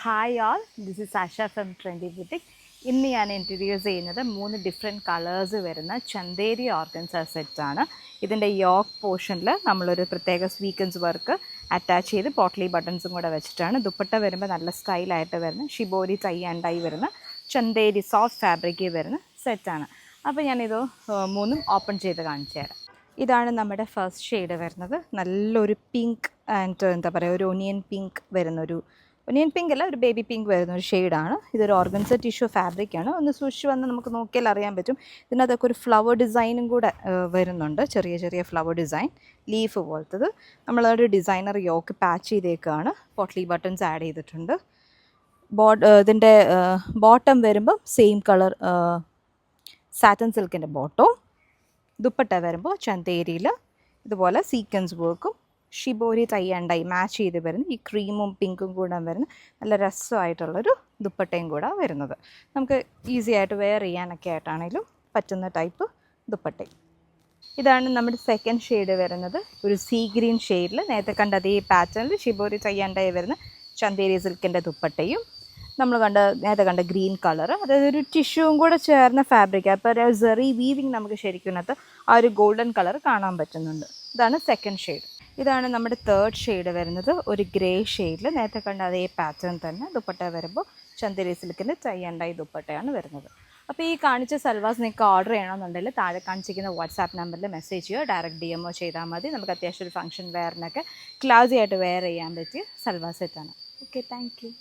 Hi all, this is Asha from trendy boutique. ഇന്ന് ഞാൻ introduce ചെയ്യുന്നത് 3 ഡിഫറെൻറ്റ് കളേഴ്സ് വരുന്ന ചന്തേരി ഓർഗൻസ സെറ്റാണ്. ഇതിൻ്റെ യോക്ക് പോർഷനിൽ നമ്മളൊരു പ്രത്യേക സ്വീക്വൻസ് വർക്ക് അറ്റാച്ച് ചെയ്ത് പോട്ട്ലി ബട്ടൺസും കൂടെ വെച്ചിട്ടാണ്. ദുപ്പട്ട വരുമ്പോൾ നല്ല സ്റ്റൈലായിട്ട് വരുന്ന ഷിബോരി ടൈ ആൻഡ് ഡൈ വരുന്ന ചന്തേരി സോഫ്റ്റ് ഫാബ്രിക്കിൽ വരുന്ന സെറ്റാണ്. അപ്പോൾ ഞാനിത് മൂന്നും ഓപ്പൺ ചെയ്ത് കാണിച്ചു തരാം. ഇതാണ് നമ്മുടെ ഫസ്റ്റ് ഷെയ്ഡ് വരുന്നത്. നല്ലൊരു പിങ്ക് ആൻഡ് എന്താ പറയുക, ഒരു ഒനിയൻ പിങ്ക് വരുന്നൊരു ഒനിയൻ പിങ്ക് അല്ല, ഒരു ബേബി പിങ്ക് വരുന്ന ഒരു ഷെയ്ഡാണ്. ഇതൊരു ഓർഗൻസ ടിഷ്യൂ ഫാബ്രിക്കാണ്. ഒന്ന് സൂക്ഷിച്ച് വന്ന് നമുക്ക് നോക്കിയാൽ അറിയാൻ പറ്റും. ഇതിനകത്തൊക്കെ ഒരു ഫ്ലവർ ഡിസൈനും കൂടെ വരുന്നുണ്ട്, ചെറിയ ചെറിയ ഫ്ലവർ ഡിസൈൻ, ലീഫ് പോലത്തത്. നമ്മളൊരു ഡിസൈനർ യോക്ക് പാച്ച് ചെയ്തേക്കാണ്. പോട്ട്ലി ബട്ടൺസ് ആഡ് ചെയ്തിട്ടുണ്ട്. ഇതിൻ്റെ ബോട്ടം വരുമ്പം സെയിം കളർ സാറ്റൻ സിൽക്കിൻ്റെ ബോട്ടോ. ദുപ്പട്ട വരുമ്പോൾ ചന്തേരിയിൽ ഇതുപോലെ സീക്വൻസ് വർക്കും shibori tie and dye match ചെയ്ത് വരുന്ന ഈ ക്രീമും പിങ്കും കൂടെ വരുന്ന നല്ല രസമായിട്ടുള്ളൊരു ദുപ്പട്ടയും കൂടെ വരുന്നത്. നമുക്ക് ഈസി ആയിട്ട് വെയർ ചെയ്യാനൊക്കെ ആയിട്ടാണെങ്കിലും പറ്റുന്ന ടൈപ്പ് ദുപ്പട്ടയും. ഇതാണ് നമ്മുടെ സെക്കൻഡ് ഷെയ്ഡ് വരുന്നത്. ഒരു സീ ഗ്രീൻ ഷെയ്ഡിൽ നേരത്തെ കണ്ട അതേ പാറ്റേണിൽ ഷിബോരി ടൈ ആൻഡ് ഡൈ വരുന്ന ചന്തേരി സിൽക്കിൻ്റെ ദുപ്പട്ടയും നമ്മൾ നേരത്തെ കണ്ട ഗ്രീൻ കളർ, അതായത് ഒരു ടിഷ്യൂവും കൂടെ ചേർന്ന ഫാബ്രിക്. അപ്പോൾ ഒരു സെറി വീവിങ് നമുക്ക് ശരിക്കും ആ ഒരു ഗോൾഡൻ കളർ കാണാൻ പറ്റുന്നുണ്ട്. ഇതാണ് സെക്കൻഡ് ഷെയ്ഡ്. ഇതാണ് നമ്മുടെ തേർഡ് ഷെയ്ഡ് വരുന്നത്. ഒരു ഗ്രേ ഷെയ്ഡിൽ നേരത്തെ കണ്ട അതേ പാറ്റേൺ തന്നെ ദുപ്പട്ട വരുമ്പോൾ ചന്തേരി സിൽക്കിൻ്റെ ടൈ ആൻഡ് ഡൈ ദുപ്പട്ടയാണ് വരുന്നത്. അപ്പോൾ ഈ കാണിച്ച സൽവാസ് നിങ്ങൾക്ക് ഓർഡർ ചെയ്യണമെന്നുണ്ടെങ്കിൽ താഴെ കാണിച്ചിരിക്കുന്ന വാട്സാപ്പ് നമ്പറിൽ മെസ്സേജ് ചെയ്യുക, ഡയറക്റ്റ് DM ചെയ്താൽ മതി. നമുക്ക് അത്യാവശ്യം ഒരു ഫംഗ്ഷൻ വെയറിനൊക്കെ ക്ലാസി ആയിട്ട് വെയർ ചെയ്യാൻ പറ്റിയ സൽവാസ് സെറ്റാണ്. Okay, thank you.